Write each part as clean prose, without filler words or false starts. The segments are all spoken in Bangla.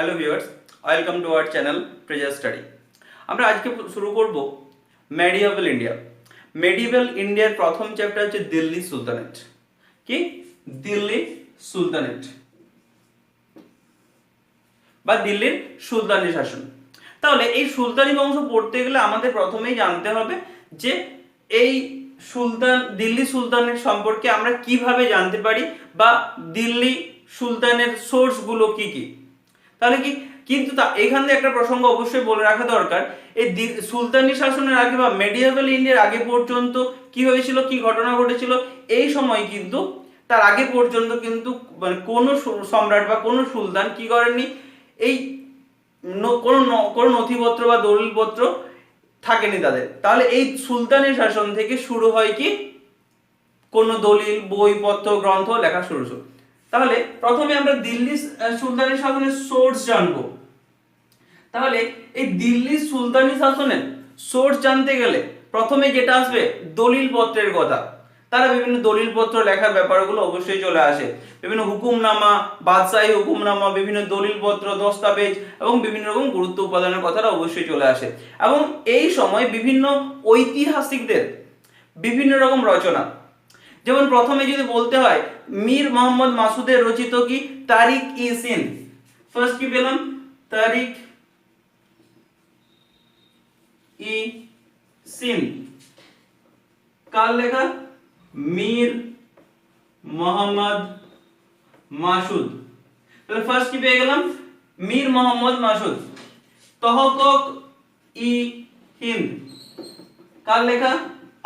Hello viewers, welcome to our channel treasure study. আমরা আজকে শুরু করব মেডিয়েভাল ইন্ডিয়া। মেডিয়েভাল ইন্ডিয়ার প্রথম চ্যাপ্টার হচ্ছে দিল্লি সুলতানেট। কি? দিল্লি সুলতানেট বা দিল্লির সুলতানি শাসন। তাহলে এই সুলতানি বংশ পড়তে গেলে আমাদের প্রথমেই জানতে হবে যে এই দিল্লি সুলতানের সম্পর্কে আমরা কিভাবে জানতে পারি বা দিল্লি সুলতানের সোর্স গুলো কি কি। তাহলে কি কিন্তু এখান থেকে একটা প্রসঙ্গ অবশ্যই বলে রাখা দরকার, এই সুলতানি শাসনের আগে বা মেডিয়েভাল ইন্ডিয়ার আগে পর্যন্ত কি হয়েছিল, কি ঘটনা ঘটেছিল, এই সময় কিন্তু তার আগে পর্যন্ত কিন্তু মানে কোনো সম্রাট বা কোনো সুলতান কি করেননি, এই কোনো নথিপত্র বা দলিলপত্র থাকেনি তাদের। তাহলে এই সুলতানি শাসন থেকে শুরু হয় কি কোনো দলিল, বইপত্র, গ্রন্থ লেখা শুরু। তাহলে প্রথমে আমরা দিল্লি সুলতানি শাসনের সোর্স জানবো। তাহলে এই দিল্লি সুলতানি শাসনের সোর্স জানতে গেলে প্রথমে যেটা আসবে দলিল পত্রের কথা। তারা বিভিন্ন দলিল পত্র লেখার ব্যাপারগুলো অবশ্যই চলে আসে, বিভিন্ন হুকুমনামা, বাদশাহী হুকুমনামা, বিভিন্ন দলিল পত্র, দস্তাবেজ এবং বিভিন্ন রকম গুরুত্ব উপাদানের কথাটা অবশ্যই চলে আসে। এবং এই সময় বিভিন্ন ঐতিহাসিকদের বিভিন্ন রকম রচনা, যেমন প্রথমে যদি বলতে হয় মীর মোহাম্মদ মাসুদের রচিত কি তারিখ ই সিন। ফার্স্ট কি পেলাম? তারিখ ই সিন। কার লেখা? মীর মোহাম্মদ মাসুদ। তাহলে ফার্স্ট কি পেয়ে গেলাম? মীর মোহাম্মদ মাসুদ। তহকক ই হিন্দ কার লেখা?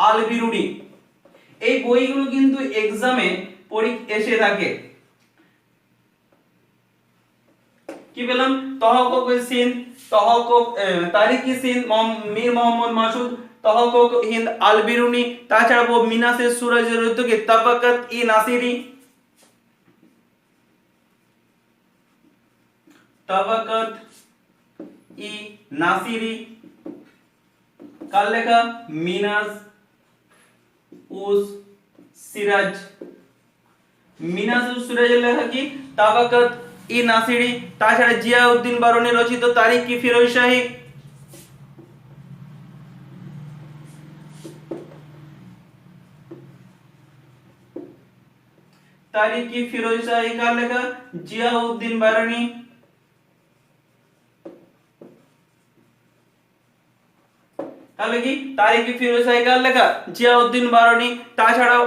আল বিরুনি। এই বইগুলো কিন্তু এক্সামে এসে থাকে। কি পেলাম? তহকক সিন, তারিখ ই সিন মীর মোহাম্মদ মাসুদ, তহকক হিন্দ আল বিরুনি। তাছাড়া মিনাসে সুরাজের রচিত তাবাকাত ই নাসিরি, তাবাকাত ই নাসিরি কার লেখা? মিনাস উস সিরাজ। মিনাস উস সিরাজের লেখা কি? তাবাকাত ই নাসিরি। তাছাড়া জিয়াউদ্দিন বারনী রচিত তারিখ কি ফিরোজ শাহী, তারিখ কি ফিরোজ শাহী কার লেখা? জিয়াউদ্দিন বারনী। তাহলে কি তারিখ কি ফিরোজ শাহী কার লেখা? জিয়াউদ্দিন বারনী। তাছাড়াও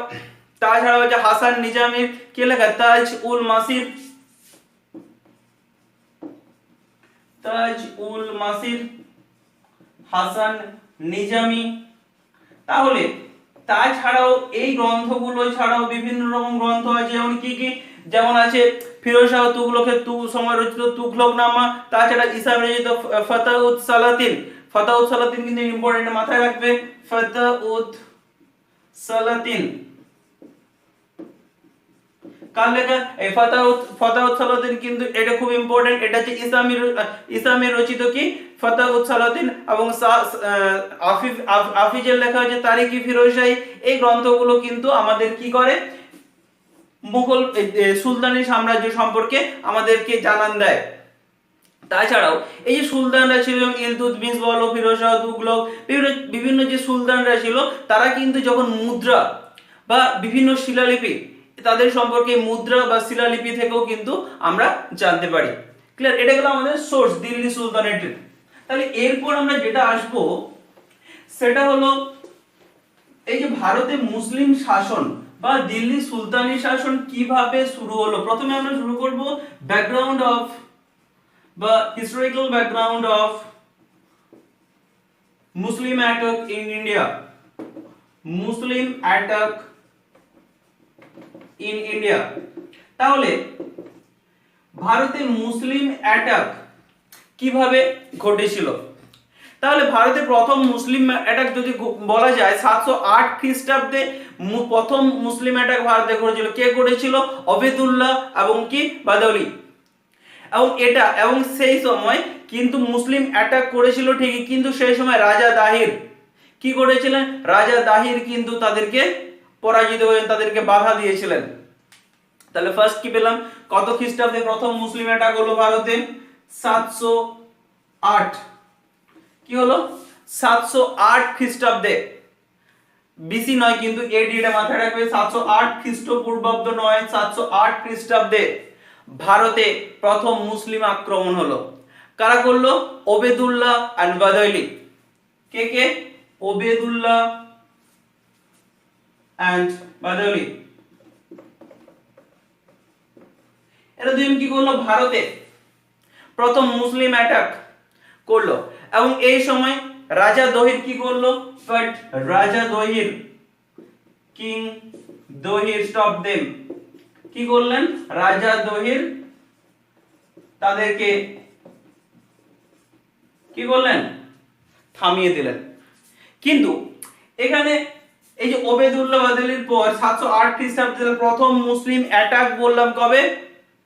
হচ্ছে হাসান নিজামীর কি লেখা? তাজ উল মাসির, তাজ উল মাসির হাসান নিজামী। তাহলে তাছাড়াও এই গ্রন্থগুলো ছাড়াও বিভিন্ন রকম গ্রন্থ আছে, যেমন কি কি? যেমন আছে ফিরোজ শাহ তুগলকের সময় রচিত তুগলকনামা। তাছাড়া ইসলাম রচিত ফাতাউত সালাতিন। ফাতাউত সালাতিন কিন্তু ইম্পর্টেন্ট, মাথায় রাখবে। ফাতাউত সালাতিন কার লেখা? এই ফাতাউত সালাতিন কিন্তু এটা খুব ইম্পর্টেন্ট। এটা হচ্ছে ইসলামের রচিত কি ফাতাউত সালাতিন। এবং আফিজের লেখা হচ্ছে তারিখ ই ফিরোজ শাহী। এই গ্রন্থগুলো কিন্তু আমাদের কি করে? মুঘল সুলতানি সাম্রাজ্য সম্পর্কে আমাদেরকে জানান দেয়। তাছাড়াও এই যে সুলতানরা ছিল, যেমন ইলতুৎমিশ বলো, ফিরোজ শাহ তুগলক, বিভিন্ন যে সুলতানরা ছিল, তারা কিন্তু যখন মুদ্রা বা বিভিন্ন শিলালিপি, তাদের সম্পর্কে মুদ্রা বা শিলালিপি থেকেও কিন্তু আমরা জানতে পারি। ক্লিয়ার? এটা গেল আমাদের সোর্স দিল্লি সুলতানেটের। তাহলে এরপর আমরা যেটা আসব সেটা হলো এই যে ভারতে মুসলিম শাসন বা দিল্লি সুলতানি শাসন কিভাবে শুরু হলো। প্রথমে আমরা শুরু করব ব্যাকগ্রাউন্ড অফ বা historical background of Muslim attack in India. Muslim attack in India. তাহলে ভারতে মুসলিম অ্যাটাক কিভাবে ঘটেছিল? তাহলে ভারতে প্রথম মুসলিম অ্যাটাক যদি বলা যায় 708 খ্রিস্টাব্দে প্রথম মুসলিম অ্যাটাক ভারতে ঘটেছিল। কে করেছিল? অবেদুল্লাহ এবং কি বাদাউলি। এবং সেই সময় কিন্তু মুসলিম অ্যাটাক করেছিল ঠিকই, কিন্তু সেই সময় রাজা দাহির কি করেছিলেন? রাজা দাহির কিন্তু তাদেরকে পরাজিত হয়ে তাদেরকে বাধা দিয়েছিলেন। তাহলে ফার্স্ট কি পেলাম? কত খ্রিস্টাব্দে প্রথম মুসলিম অ্যাটাক হলো ভারতে? 708 কি হলো 708 খ্রিস্টাব্দে, বিসি নয় কিন্তু এডি এটা মাথায় রাখবে, 708 খ্রিস্টপূর্বাব্দ নয় 708 খ্রিস্টাব্দে ভারতে প্রথম মুসলিম আক্রমণ হলো। কারা করলো? Obaidullah and বাদাইলি। K K? Obaidullah and বাদাইলি, এরা দুজন কি করলো? ভারতে প্রথম মুসলিম অ্যাটাক করলো। এবং এই সময় রাজা দহির কি করলো? বাট রাজা দহির, কিং দহির স্টপ দেম, কি করলেন? রাজা দহির তাদেরকে কি করলেন? থামিয়ে দিলেন। কিন্তু এখানে এই যে ওবেদুল্লাহ বাদালির পর 708 খ্রিস্টাব্দে প্রথম মুসলিম অ্যাটাক বললাম কবে?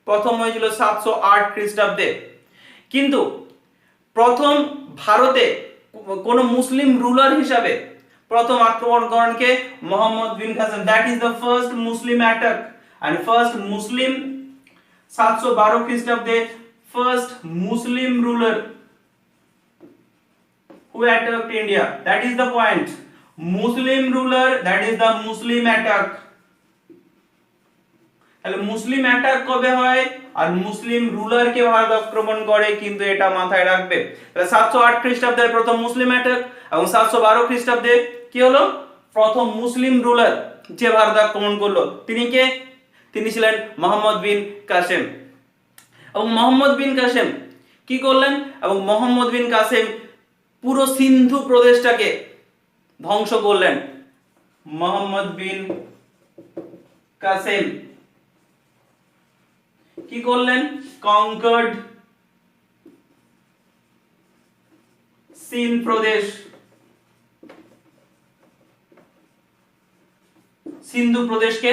প্রথম হয়েছিল 708 খ্রিস্টাব্দে। কিন্তু প্রথম ভারতে কোন মুসলিম রুলার হিসাবে প্রথম আক্রমণ করেন কে? Muhammad bin Qasim. That is the first Muslim attack and first Muslim 712 খ্রিস্টাব্দে first Muslim ruler who attacked India. That is the point. Muslim ruler, that is the Muslim attack. তাহলে মুসলিম অ্যাটাক কবে হয় আর মুসলিম রুলার কে ভারত আক্রমণ করে, কিন্তু এটা মাথায় রাখবে। তাহলে 708 খ্রিস্টাব্দে প্রথম মুসলিম অ্যাটাক এবং 712 খ্রিস্টাব্দে কি হলো? প্রথম মুসলিম রুলার যে ভারত আক্রমণ করলো। তিনি কে? তিনি ছিলেন মোহাম্মদ বিন কাসেম। এবং মোহাম্মদ বিন কাসেম কি করলেন? এবং মোহাম্মদ বিন কাসেম পুরো সিন্ধু প্রদেশটাকে ধ্বংস করলেন। মোহাম্মদ বিন কাসেম কি করলেন? কনকার্ড সিন্ধ প্রদেশ, সিন্ধু প্রদেশকে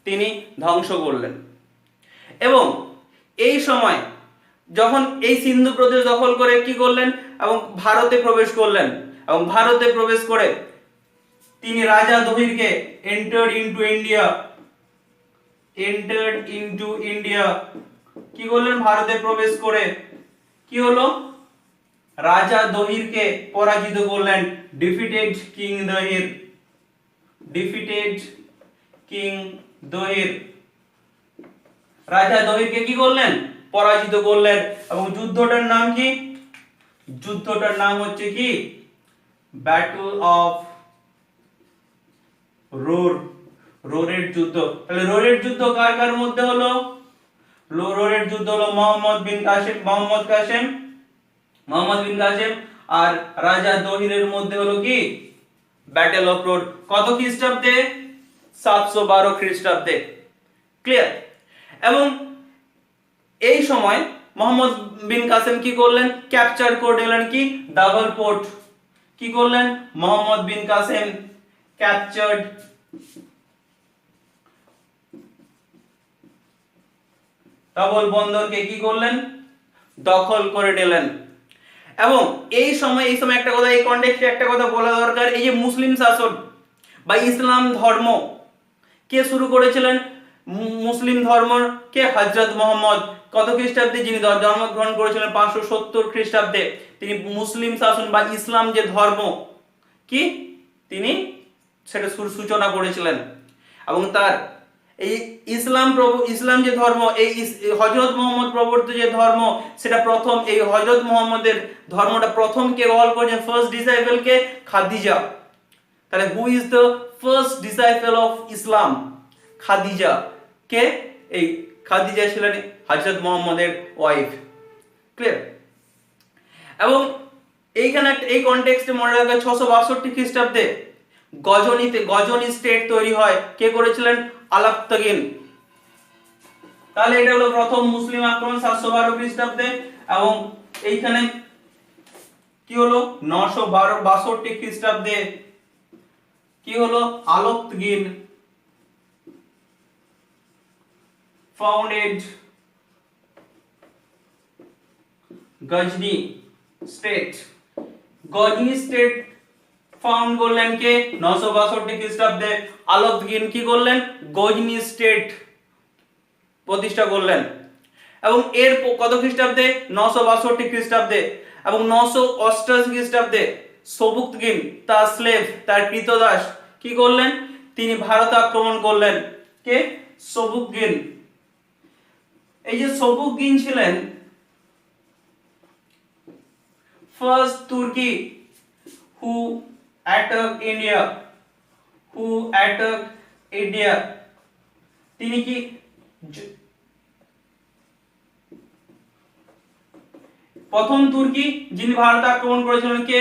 তিনি ধ্বংস করলেন। এবং এই সময় যখন এই সিন্ধু প্রদেশ দখল করে কি করলেন? এবং ভারতে প্রবেশ করলেন। এবং ভারতে প্রবেশ করে তিনি রাজা দহিরকে এন্টার্ড ইনটু ইন্ডিয়া কি করলেন? ভারতে প্রবেশ করে কি হলো? রাজা দহিরকে পরাজিত করলেন। ডিফিটেড কিং দহির রাজা দহিরকে কি করলেন? পরাজিত করলেন। এবং যুদ্ধটার নাম কি? যুদ্ধটার নাম হচ্ছে কি? ব্যাটল অফ রোরের যুদ্ধ। তাহলে রোরের যুদ্ধ কার কার মধ্যে হলো? রোরের যুদ্ধ হলো মোহাম্মদ বিন কাসেম আর রাজা দহিরের মধ্যে হলো কি? Battle of road. কত খ্রিস্টাব্দে? 712 খ্রিস্টাব্দে। ক্লিয়ার? এবং এই সময় মোহাম্মদ বিন কাসেম কি করলেন? ক্যাপচার করে নিলেন কি? Double port. কি করলেন? Mohammad bin Kasem captured double বন্দরকে কি করলেন? দখল করে নিলেন। এবং এই সময় একটা কথা, এই কনটেক্সটে একটা কথা বলা দরকার। এই যে মুসলিম শাসন বা ইসলাম ধর্ম কে শুরু করেছিলেন? মুসলিম ধর্ম কে? হযরত মুহাম্মদ। কত খ্রিস্টাব্দে? যিনি জন্মগ্রহণ করেছিলেন 570 খ্রিস্টাব্দে। তিনি মুসলিম শাসন বা ইসলাম যে ধর্ম কি তিনি সেটা সূচনা করেছিলেন। এবং তার এই ইসলাম যে ধর্ম, এই হযরত মুহাম্মদ প্রবর্তিত যে ধর্ম, সেটা প্রথম এই হযরত মুহাম্মদের ধর্মটা প্রথম কে গ্রহণ করেছেন? ফার্স্ট ডিসাইপল কে? খাদিজা। তাহলে who is the first disciple of Islam? Khadija. কে? এই খাদিজা ছিলেন হযরত মুহাম্মদের ওয়াইফ। ক্লিয়ার? এবং এইখানে এই কনটেক্সটে মনে রাখা 662 খ্রিস্টাব্দে গজনি স্টেট তৈরি হয়। কে করেছিলেন? আলাউদ্দিন। তাহলে এটা হলো প্রথম মুসলিম আক্রমণ 712 খ্রিস্টাব্দে। এবং এইখানে কি হলো? 962 খ্রিস্টাব্দে কি হলো? Alauddin founded Ghazni state. Found করলেন কে? 962 খ্রিস্টাব্দে। আলাউদ্দিন কি করলেন? গজনি স্টেট প্রতিষ্ঠা করলেন। এবং এর কত খ্রিস্টাব্দে 962 খ্রিস্টাব্দে এবং 988 খ্রিস্টাব্দে সবুকতগিন তার স্লেভ তার কৃতদাস কি করলেন, তিনি ভারত আক্রমণ করলেন। কে? সবুকগিন। এই যে সবুকগিন ছিলেন ফার্স্ট তুর্কি who attacked India, তিনি কি প্রথম তুর্কি যিনি ভারত আক্রমণ করেছিলেন কে?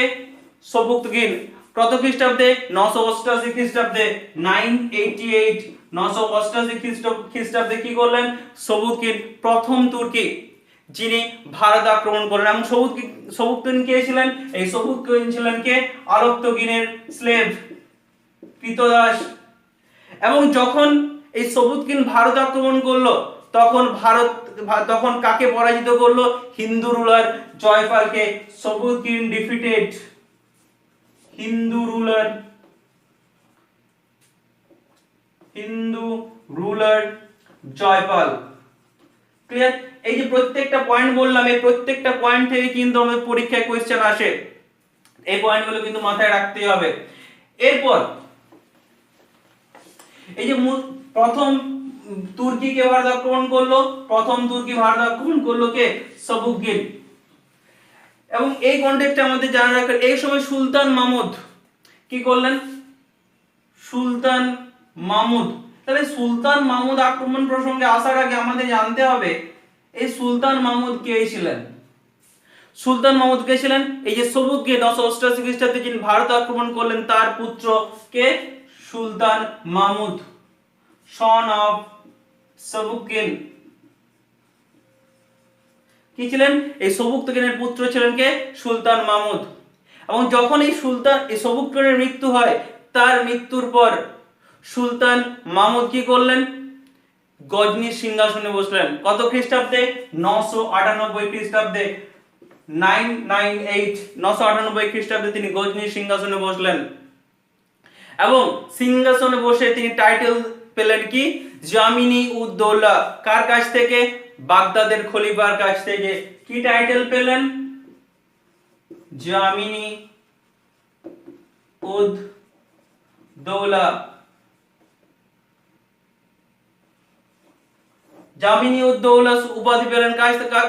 সবুকতগিন। কত খ্রিস্টাব্দে? 988 খ্রিস্টাব্দে 988 988 খ্রিস্টাব্দে কি করলেন? সবুকতগিন প্রথম তুর্কি যিনি ভারত আক্রমণ করলেন। এবং সবুকতগিন কে ছিলেন? এই সবুকতগিন ছিলেন কে? আরক্তগিনের স্লেভ, কৃতদাস। এবং যখন এই সবুকতগিন ভারত আক্রমণ করলো তখন কাকে পরাজিত করলো? হিন্দু রুলার জয়পালকে। Sabuktigin defeated Hindu ruler Jaipal. Clear? এই যে প্রত্যেকটা পয়েন্ট বললাম, এই প্রত্যেকটা পয়েন্ট থেকে কিন্তু আমাদের পরীক্ষায় কোশ্চেন আসে, এই পয়েন্টগুলো কিন্তু মাথায় রাখতেই হবে। এরপর এই যে প্রথম তুর্কি কে ভারত আক্রমণ করলো? প্রথম তুর্কি ভারত আক্রমণ করলো কে? সবুকগিন। এবং এই কনটেক্সটে আমাদের জানা রাখা, এই সময় সুলতান মাহমুদ কি করলেন? সুলতান মাহমুদ। তাহলে সুলতান মাহমুদ আক্রমণ প্রসঙ্গে আসার আগে আমাদের জানতে হবে এই সুলতান মাহমুদ কে ছিলেন। সুলতান মাহমুদ কে ছিলেন? এই যে সবুকগিন 988 খ্রিস্টাব্দে যিনি ভারত আক্রমণ করলেন তার পুত্র কে? সুলতান মাহমুদ, সন অফ সবুকগিন। কি ছিলেন? এই সবুকতগিনের পুত্র ছিলেন কে? সুলতান মাহমুদ। এবং যখন এই সবুকতগিনের মৃত্যু হয়, তার মৃত্যুর পর সুলতান মাহমুদ কি করলেন? গজনির সিংহাসনে বসলেন। কত খ্রিস্টাব্দে? 998 খ্রিস্টাব্দে 998 খ্রিস্টাব্দে তিনি গজনির সিংহাসনে বসলেন। এবং সিংহাসনে বসে তিনি টাইটেল পেলেন কি? জামিনী উদ দৌলা। কার কাছ থেকে? বাগদাদের খলিফার কাছ থেকে। কি টাইটেল পেলেন? জামিনী উদ দৌলা। জামিনী উদ দৌলা উপাধি পেলেন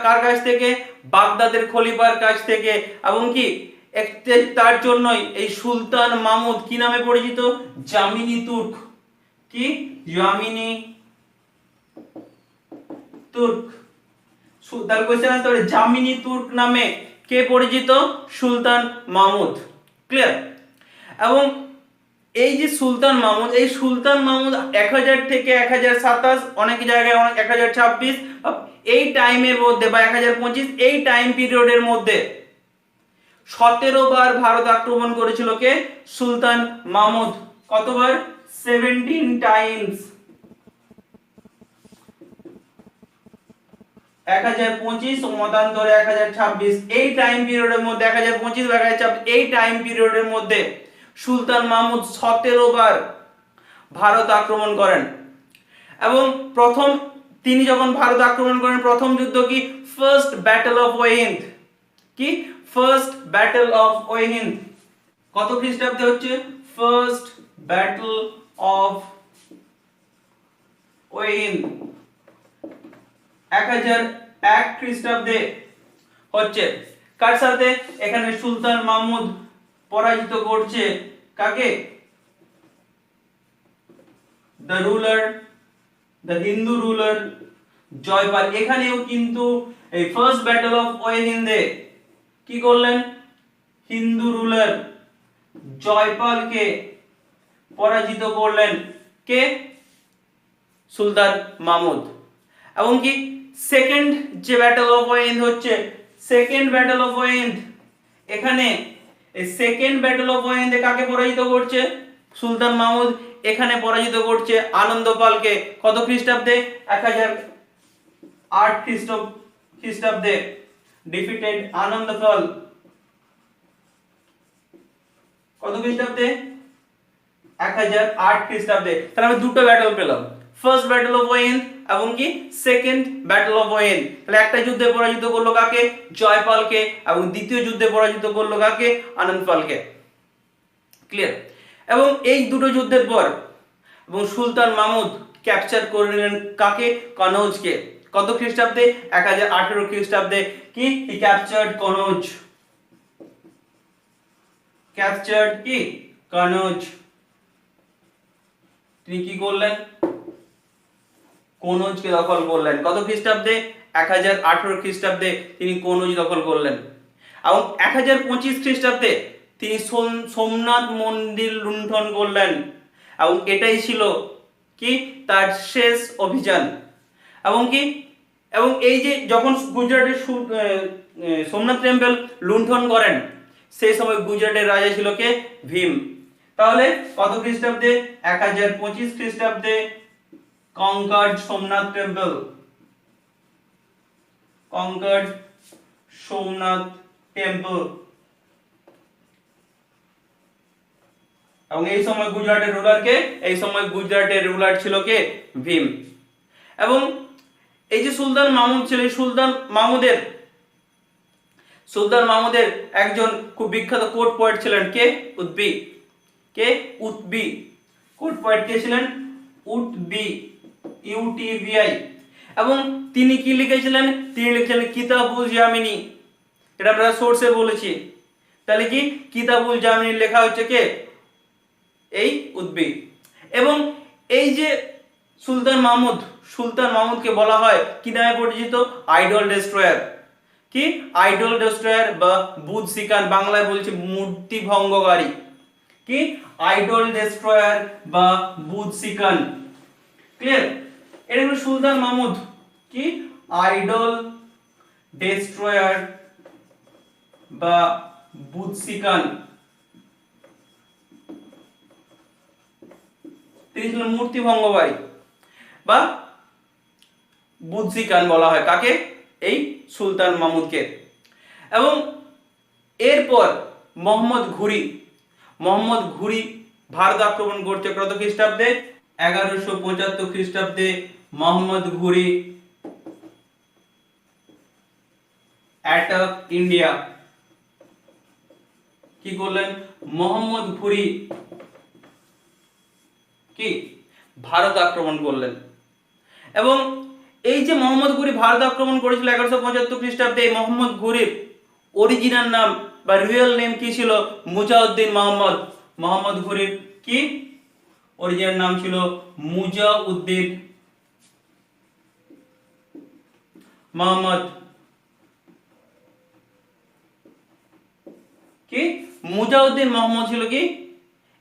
কার কাছ থেকে? বাগদাদের খলিফার কাছ থেকে। এবং কি তার জন্যই এই সুলতান মাহমুদ কি নামে পরিচিত? জামিনী তুর্ক। কি? জামিনী তুর্ক। তার কোশ্চেন আসতে পারে জামিনী তুর্ক নামে কে পরিচিত? সুলতান মাহমুদ। ক্লিয়ার? এবং এই যে সুলতান মাহমুদ, এই সুলতান মাহমুদ 1000 থেকে 1027, অনেক জায়গায় 1026 এই টাইমের মধ্যে বা 1025 এই টাইম পিরিয়ডের মধ্যে 17 বার ভারত আক্রমণ করেছিল কে? সুলতান মাহমুদ। কতবার? 17 টাইমস। 1025 ও মতান্তরে 1026 এই টাইম পিরিয়ডের মধ্যে 1025 বা 1026 এই টাইম পিরিয়ডের মধ্যে সুলতান মাহমুদ 17 বার ভারত আক্রমণ করেন। এবং তিনি যখন ভারত আক্রমণ করেন, প্রথম যুদ্ধ কি? First battle of Waihind. কি? First battle of Waihind. কত খ্রিস্টাব্দে হচ্ছে? ফার্স্ট ব্যাটল অফ ওয়াহিন্দ 1001 খ্রিস্টাব্দে হচ্ছে। কার সাথে? এখানে সুলতান মাহমুদ পরাজিত করছে কাকে? The Hindu ruler Jaipal. এখানেও কিন্তু এই ফার্স্ট ব্যাটল অফ ওয়াহিন্দে কি করলেন? হিন্দু রুলার জয়পালকে পরাজিত করলেন কে? সুলতান মাহমুদ। এবং কি সেকেন্ড যে ব্যাটল অফ ওয়াহিন্দ হচ্ছে, সেকেন্ড ব্যাটল অফ ওয়াহিন্দ, এখানে এই সেকেন্ড ব্যাটল অফ ওয়াহিন্দে কাকে পরাজিত করছে? সুলতান মাহমুদ এখানে পরাজিত করছে আনন্দপালকে। কত খ্রিস্টাব্দে? 1008 খ্রিস্টাব্দে ডিফিটেড আনন্দপাল। কত খ্রিস্টাব্দে? 1008 খ্রিস্টাব্দে। তাহলে আমি দুটো ব্যাটল পেলাম। ফার্স্ট ব্যাটল অফ ওয়েন এবং কি সেকেন্ড ব্যাটল অফ ওয়েন। তাহলে একটা যুদ্ধে পরাজিত করলো কাকে? জয়পালকে। এবং দ্বিতীয় যুদ্ধে পরাজিত করলো কাকে? আনন্দপালকে। ক্লিয়ার? এবং এই দুটো যুদ্ধের পর এবং সুলতান মাহমুদ ক্যাপচার করে নিলেন কাকে? কনৌজকে। কত খ্রিস্টাব্দে? 1018 খ্রিস্টাব্দে কি হি ক্যাপচার্ড কনৌজ। ক্যাপচার্ড কি? কনৌজ। তিনি কি করলেন? কনৌজকে দখল করলেন। কত খ্রিস্টাব্দে? 1018 খ্রিস্টাব্দে তিনি কনৌজ দখল করলেন। এবং 1025 খ্রিস্টাব্দে তিনি সোমনাথ মন্দির লুণ্ঠন করলেন। এবং এটাই ছিল কি তার শেষ অভিযান। এবং কি এবং এই যে যখন গুজরাটের সোমনাথ টেম্পল লুণ্ঠন করেন, সেই সময় গুজরাটের রাজা ছিল কে? ভীম। তাহলে কত খ্রিস্টাব্দে? 1025 খ্রিস্টাব্দে conquered Somnath temple. conquered Somnath temple. এবং এই সময় গুজরাটের রুলার কে? এই সময় গুজরাটের রুলার ছিল কে? ভীম। এবং এই যে সুলতান মাহমুদ ছিল, সুলতান মাহমুদের একজন খুব বিখ্যাত কোর্ট পোয়েট ছিলেন কে? উতবি। কে? উতবি। কোর্ট পোয়েট কে ছিলেন? উতবি, UTBI। এবং তিনি কি লিখেছিলেন? তিনি লিখেছিলেন কিতাবুল জামিনী। এটা আমরা সোর্সে বলেছি। তাহলে কি কিতাবুল জামিনী লেখা হচ্ছে কে? এই উতবি। এবং এই যে সুলতান মাহমুদকে বলা হয় কি নামে পরিচিত? Idol destroyer. কি? আইডল ডেস্ট্রয়ার বা বুধ শিকার, বাংলায় বলছে মূর্তি ভঙ্গকারী। কি? আইডল ডেস্ট্রয়ার বা বুধ শিকার। ক্লিয়ার? এটা হলো সুলতান মাহমুদ। কি? আইডল ডেস্ট্রয়ার বা বুধ শিকার। তিনি ছিলেন মূর্তি ভঙ্গকারী বা বুদ্ধিকান বলা হয় কাকে? এই সুলতান মাহমুদকে। এবং এরপর মোহাম্মদ ঘুরি ভারত আক্রমণ করতে কত খ্রিস্টাব্দে? 1175 খ্রিস্টাব্দে মোহাম্মদ ঘুরি অ্যাটাক ইন্ডিয়া। কি করলেন? মোহাম্মদ ঘুরি কি ভারত আক্রমণ করলেন। এবং এই যে মোহাম্মদ ঘুরি ভারত আক্রমণ করেছিল 1175 খ্রিস্টাব্দে, এই মোহাম্মদ ঘুরির অরিজিনাল নাম বা রিয়েল নেম কি ছিল? মুজাউদ্দিন মোহাম্মদ। মোহাম্মদ ঘুরির কি অরিজিনাল নাম ছিল? মুজাউদ্দিন মোহাম্মদ। কি? মুজাউদ্দিন মোহাম্মদ ছিল কি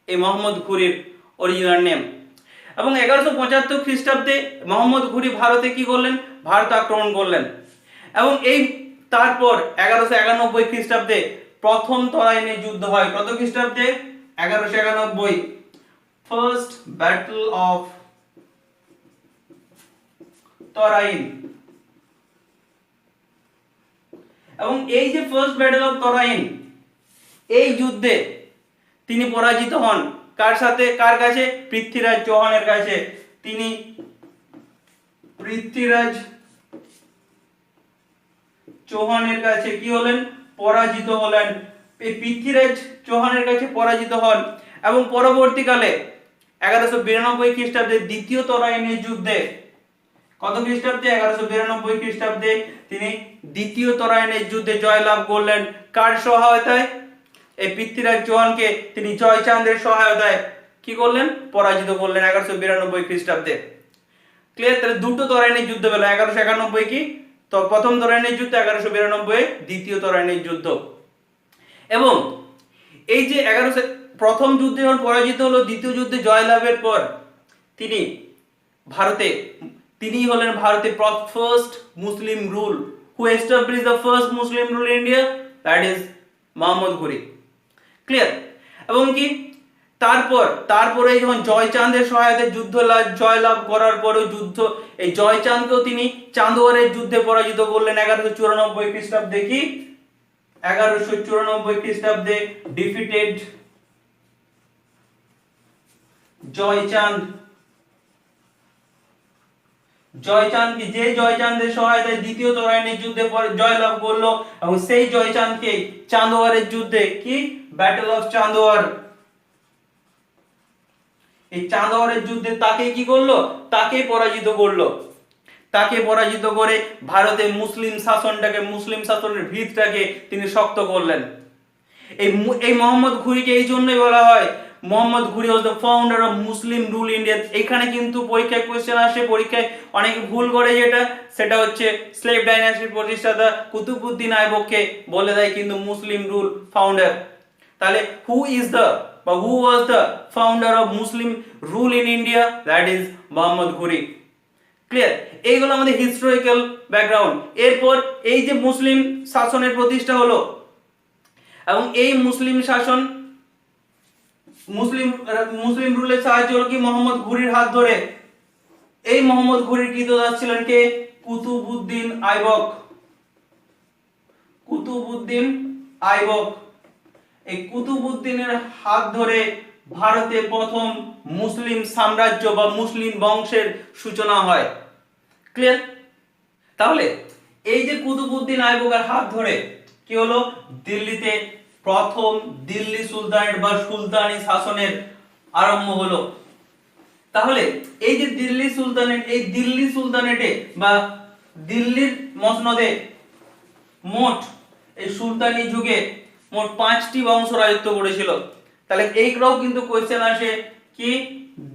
এই মোহাম্মদ ঘুরির অরিজিনাল নেম। এবং 1175 খ্রিস্টাব্দে মোহাম্মদ ঘুরি ভারতে কি করলেন? ভারত আক্রমণ করলেন। এবং এই তারপর 1191 খ্রিস্টাব্দে প্রথম তরাইনের যুদ্ধ হয়। কত খ্রিস্টাব্দে? 1191, ফার্স্ট ব্যাটল অফ তরাইন। এবং এই যে ফার্স্ট ব্যাটল অফ তরাইন, এই যুদ্ধে তিনি পরাজিত হন। কার সাথে? কার কাছে? পৃথ্বীরাজ চৌহানের কাছে। তিনি পৃথ্বীরাজ চৌহানের কাছে কি হলেন? পরাজিত হলেন। এই পৃথ্বীরাজ চৌহানের কাছে পরাজিত হন। এবং পরবর্তীকালে 1192 খ্রিস্টাব্দে দ্বিতীয় তরাইনের যুদ্ধে, কত খ্রিস্টাব্দে? 1192 খ্রিস্টাব্দে তিনি দ্বিতীয় তরাইনের যুদ্ধে জয়লাভ করলেন। কার সহায়তায়? এই পৃথ্বীরাজ চৌহানকে তিনি জয়চাঁদের সহায়তায় কি করলেন? পরাজিত করলেন 1192 খ্রিস্টাব্দে। ক্লিয়ার? তাহলে দুটো তরাইনের যুদ্ধ হলো। 1191 কি তো প্রথম তরাইনের যুদ্ধ, 1192 দ্বিতীয় তরাইনের যুদ্ধ। এবং এই যে প্রথম যুদ্ধে যখন পরাজিত হলো, দ্বিতীয় যুদ্ধে জয়লাভের পর তিনি হলেন ভারতে first Muslim rule. Who established the first Muslim rule in India? That is Muhammad Ghori. Clear? এবং কি তারপরে যখন জয়চাঁদের সহায়তায় জয়লাভ করার পরেও এই জয়চাঁদকেও তিনি চাঁদোয়ারের যুদ্ধে পরাজিত করলেন 1194 খ্রিস্টাব্দে। কি 1194 খ্রিস্টাব্দে ডিফিটেড জয়চাঁদ জয়চাঁদ কি, যে জয়চাঁদের সহায়তায় দ্বিতীয় তরাইনের যুদ্ধে পরে জয়লাভ করলো, এবং সেই জয়চাঁদকে চাঁদোয়ারের যুদ্ধে কি ব্যাটল অফ চাঁদোয়ার, এই চাঁদোয়ারের যুদ্ধে তাকে কি করলো, তাকে পরাজিত করলো। তাকে পরাজিত করে ভারতে মুসলিম শাসনটাকে, মুসলিম শাসনের ভিতটাকে তিনি শক্ত করলেন। এই মোহাম্মদ ঘুরিকে এই জন্যই বলা হয় মোহাম্মদ ঘুরি ওয়াজ the founder of Muslim rule India. এখানে কিন্তু পরীক্ষায় কোশ্চেন আসে, পরীক্ষায় অনেকে ভুল করে, সেটা হচ্ছে স্লেভ ডাইনাস্টির প্রতিষ্ঠাতা কুতুবউদ্দিন আইবককে বলে দেয় কিন্তু মুসলিম রুল ফাউন্ডার। তাহলে হু ইজ দ্য বা who was the founder of Muslim rule in India? That is Muhammad Ghori. Clear? এইগুলো আমাদের হিস্টোরিক্যাল ব্যাকগ্রাউন্ড। এরপর এই যে মুসলিম শাসনের প্রতিষ্ঠা হলো, এবং এই মুসলিম শাসন, মুসলিম রুলের সাহায্য হলো কি মোহাম্মদ ঘুরির হাত ধরে। এই মোহাম্মদ ঘুরির কৃতদাস ছিলেন কে? কুতুবউদ্দিন আইবক। কুতুবউদ্দিন আইবক। এই কুতুবউদ্দিনের হাত ধরে ভারতে প্রথম মুসলিম সাম্রাজ্য বা মুসলিম বংশের সূচনা হয়। ক্লিয়ার? তাহলে এই যে কুতুবউদ্দিন আইবকের হাত ধরে কি হলো, দিল্লিতে প্রথম দিল্লি সুলতানেট বা সুলতানি শাসনের আরম্ভ হলো। তাহলে এই যে দিল্লি সুলতানেট, এই দিল্লি সুলতানেটে বা দিল্লির মসনদে মোট এই সুলতানি যুগে মোট 5টি বংশ রাজত্ব করেছিল। তাহলে এইগুলোও কিন্তু কোশ্চেন আসে কি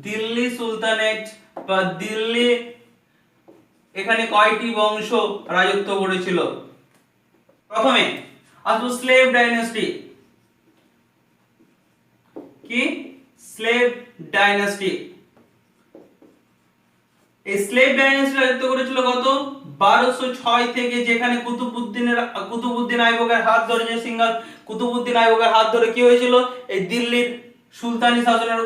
দিল্লি সুলতানেট বা দিল্লি এখানে কয়টি বংশ রাজত্ব করেছিল? প্রথমে আসলো স্লেভ ডাইনাস্টি। কি স্লেভ ডাইনাস্টি? এই স্লেভ ডাইনাস্টি রাজত্ব করেছিল কত? 1206 থেকে, যেখানে কুতুবউদ্দিন আইবকের হাত ধরে, যে কুতুবউদ্দিন আইবকের হাত ধরে কি হয়েছিল, এই দিল্লির সুলতানি শাসনের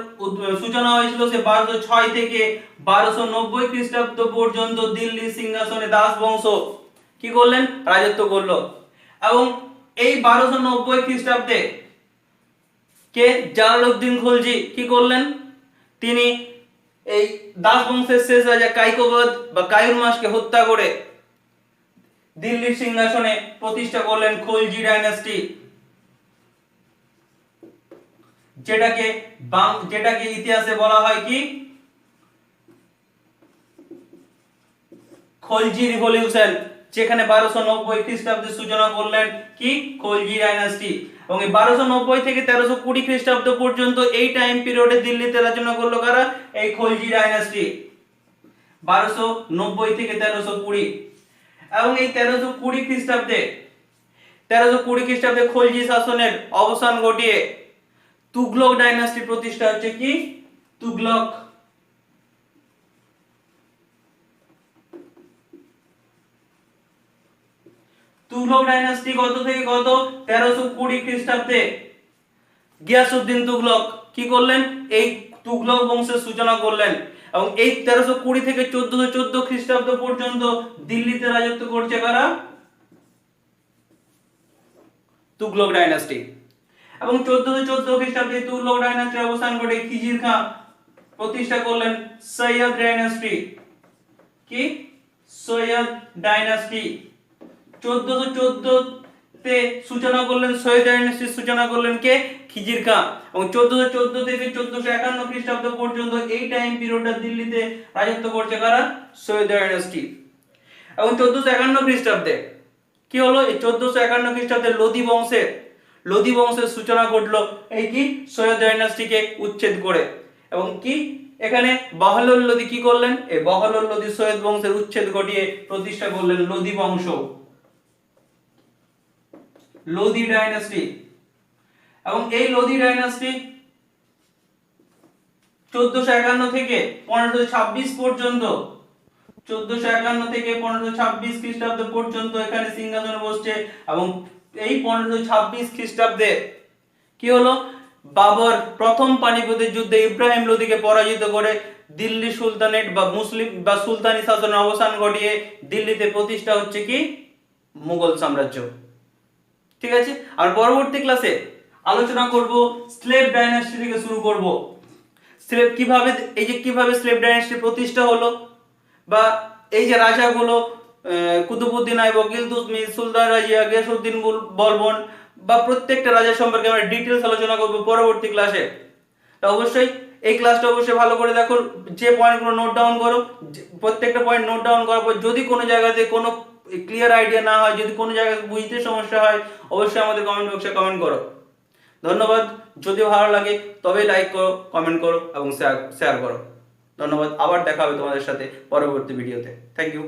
সূচনা হয়েছিল। সে 1206 থেকে 1290 খ্রিস্টাব্দ পর্যন্ত দিল্লি সিংহাসনে দাস বংশ কি করলেন, রাজত্ব করলো। এবং এই 1290 খ্রিস্টাব্দে কে জালালউদ্দিন খলজি কি করলেন, তিনি এই দাস বংশের শেষ রাজা কাইকোবাদ বা কায়ুরমাসকে হত্যা করে দিল্লির সিংহাসনে প্রতিষ্ঠা করলেন খলজি ডাইনাস্টি, যেটাকে ইতিহাসে বলা হয় কি খলজি রিভলিউশন, যেখানে 1290 খ্রিস্টাব্দে সূচনা করলেন কি খলজি ডাইনাস্টি। এবং এই 1290 থেকে 1320 খ্রিস্টাব্দ পর্যন্ত এই টাইম পিরিয়ডে দিল্লিতে রাজনা করলো কারা, এই খলজি ডাইনাস্টি। 1290 থেকে 1320, এবং এই 1320 খ্রিস্টাব্দে খলজি শাসনের অবসান ঘটিয়ে তুগলক ডাইনাস্টি প্রতিষ্ঠা হচ্ছে কি তুগলক। তুগলক ডাইনাস্টি কত থেকে কত? 1320 খ্রিস্টাব্দে গিয়াসউদ্দিন তুগলক কি করলেন, এই তুগলক বংশের সূচনা করলেন। এবং এই 1320 থেকে 1414 খ্রিস্টাব্দ পর্যন্ত দিল্লিতে রাজত্ব করছে কারা, তুগলক ডাইনাস্টি। এবং 1414 খ্রিস্টাব্দে তুগলক ডাইনাস্টির অবসান ঘটে খিজির খাঁ প্রতিষ্ঠা করলেন সৈয়দ ডাইনাস্টি। কি সৈয়দ ডাইনাস্টি 1414 তে সূচনা করলেন, সৈয়দ ডাইনাস্টির সূচনা করলেন কে, খিজির খাঁ। এবং 1414 থেকে 1451 খ্রিস্টাব্দ পর্যন্ত এই টাইম পিরিয়ডটা দিল্লিতে রাজত্ব করছে কারা, সৈয়দ ডাইনাস্টি। এবং 1451 খ্রিস্টাব্দে কি হলো, এই 1451 খ্রিস্টাব্দে লোদি বংশের সূচনা ঘটলো এই কি সৈয়দ ডাইনাস্টিকে উচ্ছেদ করে। এবং কি এখানে বাহলুল লোদি কি করলেন, এই বাহলুল লোদি সৈয়দ বংশের উচ্ছেদ ঘটিয়ে প্রতিষ্ঠা করলেন লোদি বংশ, লোদি ডাইনাস্টি। এবং এই লোদি ডাইনাস্টি 1451 থেকে 1526 পর্যন্ত, 1451 থেকে 1526 খ্রিস্টাব্দ পর্যন্ত এখানে সিংহাসনে বসছে। এবং এই 1526 খ্রিস্টাব্দে কি হলো, বাবর প্রথম পানিপথের যুদ্ধে ইব্রাহিম লোদিকে পরাজিত করে দিল্লি সুলতানেট বা মুসলিম বা সুলতানি শাসনের অবসান ঘটিয়ে দিল্লিতে প্রতিষ্ঠা হচ্ছে কি মুঘল সাম্রাজ্য। ঠিক আছে, আর পরবর্তী ক্লাসে আলোচনা করব স্লেভ ডাইনাস্টি থেকে শুরু করব। স্লেভ কিভাবে, এই যে কিভাবে স্লেভ ডাইনাস্টি প্রতিষ্ঠা হলো বা এই যে রাজাগুলো কুতুবুদ্দিন আইবক, ইলতুৎমিশ, সুলতান রাজিয়া, গিয়াসউদ্দিন বলবন বা প্রত্যেকটা রাজা সম্পর্কে আমরা ডিটেলস আলোচনা করব পরবর্তী ক্লাসে। তা অবশ্যই এই ক্লাসটা অবশ্যই ভালো করে দেখো, যে পয়েন্টগুলো নোট ডাউন করো, প্রত্যেকটা পয়েন্ট নোট ডাউন করার পর যদি কোনো জায়গাতে কোনো ক্লিয়ার আইডিয়া না হয়, যদি কোনো জায়গায় বুঝতে সমস্যা হয়, অবশ্যই আমাদের কমেন্ট বক্সে কমেন্ট করো। ধন্যবাদ। যদি ভালো লাগে তবে লাইক করো, কমেন্ট করো এবং শেয়ার করো। ধন্যবাদ। আবার দেখা হবে তোমাদের সাথে পরবর্তী ভিডিওতে। Thank you.